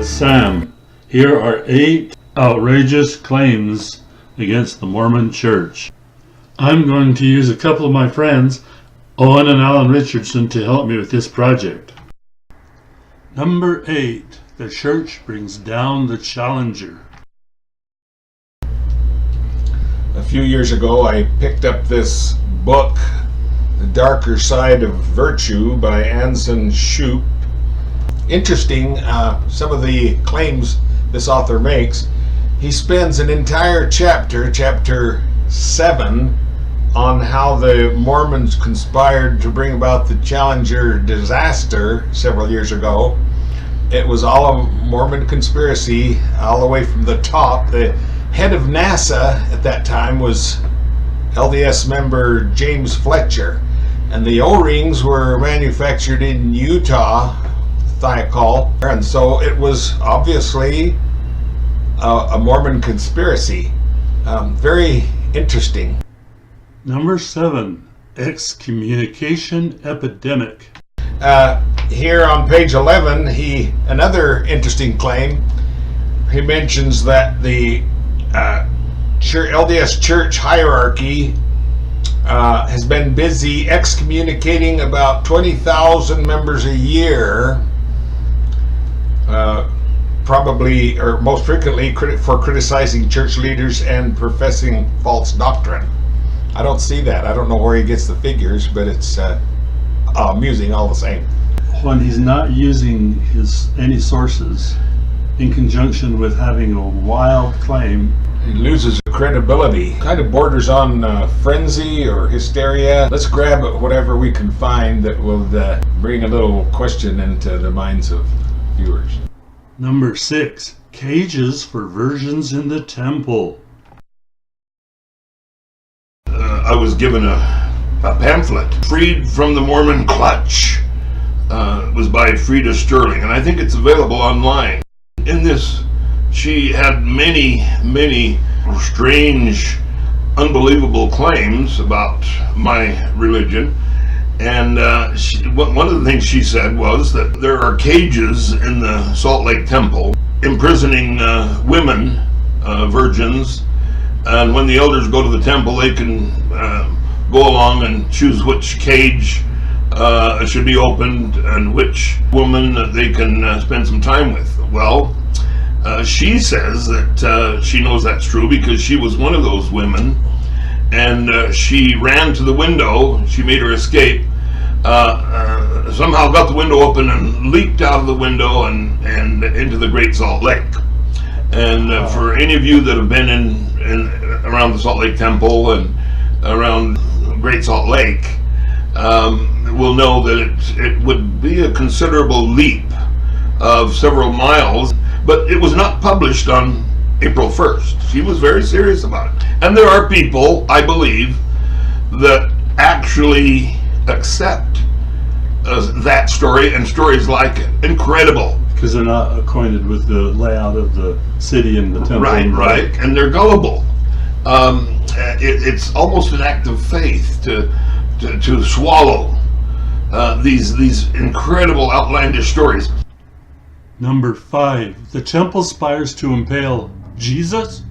Prophet Sam. Here are 8 outrageous claims against the Mormon Church. I'm going to use a couple of my friends, Owen and Alan Richardson, to help me with this project. Number 8. The church brings down the challenger. A few years ago, I picked up this book, The Darker Side of Virtue by Anson Shoup. Interesting, some of the claims this author makes. He spends an entire chapter 7, on how the Mormons conspired to bring about the Challenger disaster several years ago. It was all a Mormon conspiracy, all the way from the top. The head of NASA at that time was LDS member James Fletcher, and the O-rings were manufactured in Utah, Thiokol, and so it was obviously a Mormon conspiracy. Very interesting. Number 7. Excommunication epidemic. Here on page 11, another interesting claim. He mentions that the LDS Church hierarchy has been busy excommunicating about 20,000 members a year, probably or most frequently for criticizing church leaders and professing false doctrine. I don't see that. I don't know where he gets the figures, but it's amusing all the same. When he's not using any sources in conjunction with having a wild claim, he loses credibility. Kind of borders on frenzy or hysteria. Let's grab whatever we can find that will bring a little question into the minds of viewers. Number 6. Cages for virgins in the temple. I was given a pamphlet, Freed from the Mormon Clutch. It was by Frida Sterling, and I think it's available online. In this, she had many strange, unbelievable claims about my religion. And one of the things she said was that there are cages in the Salt Lake Temple imprisoning women, virgins, and when the elders go to the temple, they can go along and choose which cage should be opened and which woman they can spend some time with. Well, she says that she knows that's true because she was one of those women, and she ran to the window. She made her escape, somehow got the window open and leaped out of the window and into the Great Salt Lake. And for any of you that have been in around the Salt Lake Temple and around Great Salt Lake, will know that it would be a considerable leap of several miles, but it was not published on April 1st. She was very serious about it. And there are people, I believe, that actually accept that story and stories like it. Incredible. Because they're not acquainted with the layout of the city and the temple. Right, and they're gullible. It's almost an act of faith to swallow these incredible outlandish stories. Number 5. The temple spires to impale Jesus.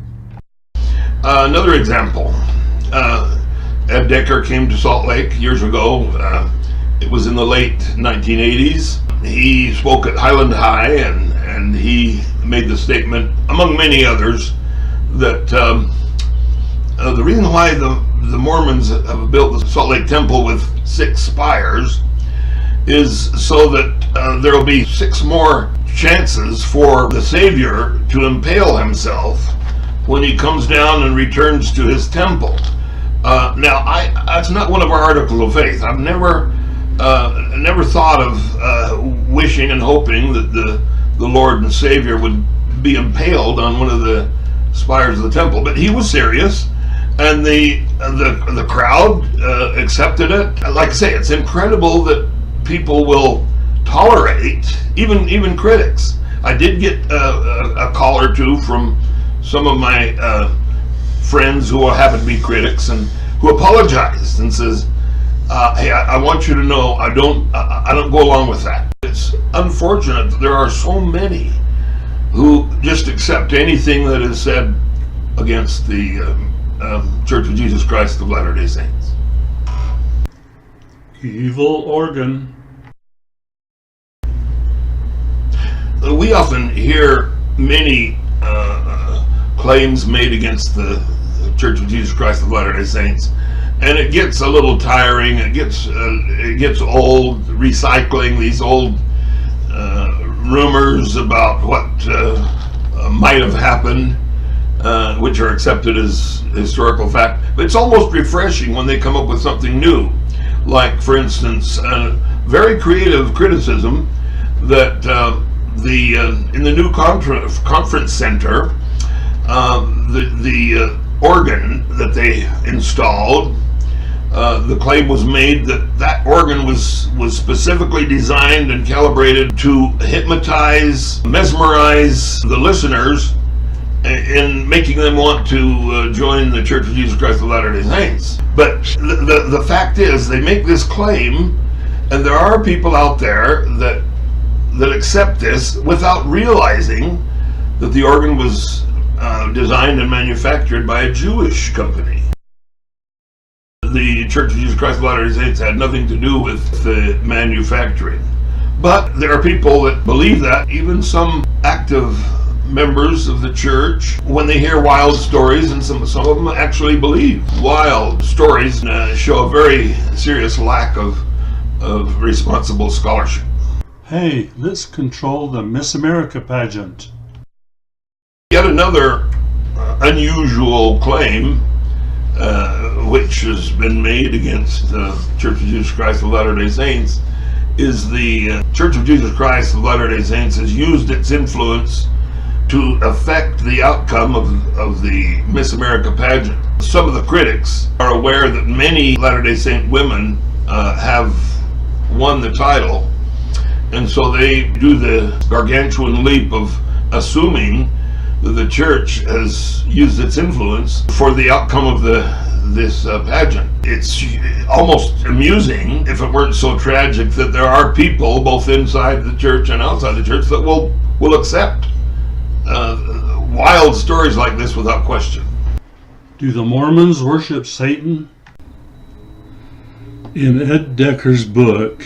Another example. Ed Decker came to Salt Lake years ago. It was in the late 1980s. He spoke at Highland High, and he made the statement, among many others, that the reason why the Mormons have built the Salt Lake Temple with 6 spires is so that there will be 6 more chances for the Savior to impale himself when he comes down and returns to his temple. Now, that's not one of our articles of faith. I've never thought of wishing and hoping that the Lord and Savior would be impaled on one of the spires of the temple, but he was serious, and the crowd accepted it. Like I say, it's incredible that people will tolerate, even critics. I did get a call or two from some of my friends who happen to be critics and who apologized and says, hey, I want you to know I don't go along with that. It's unfortunate that there are so many who just accept anything that is said against the Church of Jesus Christ of Latter-day Saints. Evil organ. We often hear many claims made against the Church of Jesus Christ of Latter-day Saints, and it gets a little tiring. It gets old, recycling these old rumors about what might have happened, which are accepted as historical fact. But it's almost refreshing when they come up with something new, like, for instance, very creative criticism that in the new conference center, the organ that they installed, the claim was made that organ was specifically designed and calibrated to hypnotize, mesmerize the listeners in making them want to join the Church of Jesus Christ of Latter-day Saints. But the fact is, they make this claim, and there are people out there that accept this without realizing that the organ was designed and manufactured by a Jewish company. The Church of Jesus Christ of Latter-day Saints had nothing to do with the manufacturing. But there are people that believe that, even some active members of the church, when they hear wild stories, and some of them actually believe wild stories, show a very serious lack of responsible scholarship. Hey, let's control the Miss America pageant. Yet another unusual claim which has been made against the Church of Jesus Christ of Latter-day Saints is the Church of Jesus Christ of Latter-day Saints has used its influence to affect the outcome of the Miss America pageant. Some of the critics are aware that many Latter-day Saint women have won the title, and so they do the gargantuan leap of assuming that the church has used its influence for the outcome of this pageant. It's almost amusing, if it weren't so tragic, that there are people both inside the church and outside the church that will accept wild stories like this without question. Do the Mormons worship Satan? In Ed Decker's book,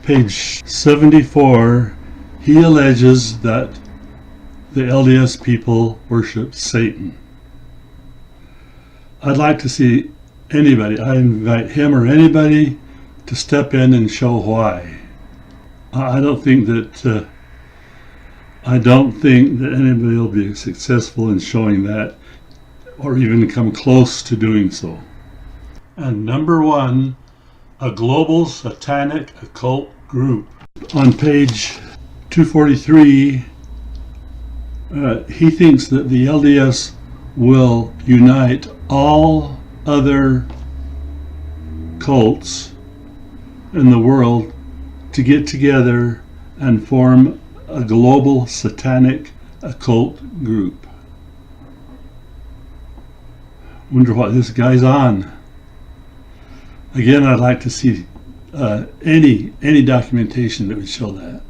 page 74, he alleges that the LDS people worship Satan. I'd like to see anybody, I invite him or anybody to step in and show why. I don't think that anybody will be successful in showing that, or even come close to doing so. And number one, a global satanic occult group. On page 243, he thinks that the LDS will unite all other cults in the world to get together and form a global satanic occult group. Wonder what this guy's on. Again, I'd like to see any documentation that would show that.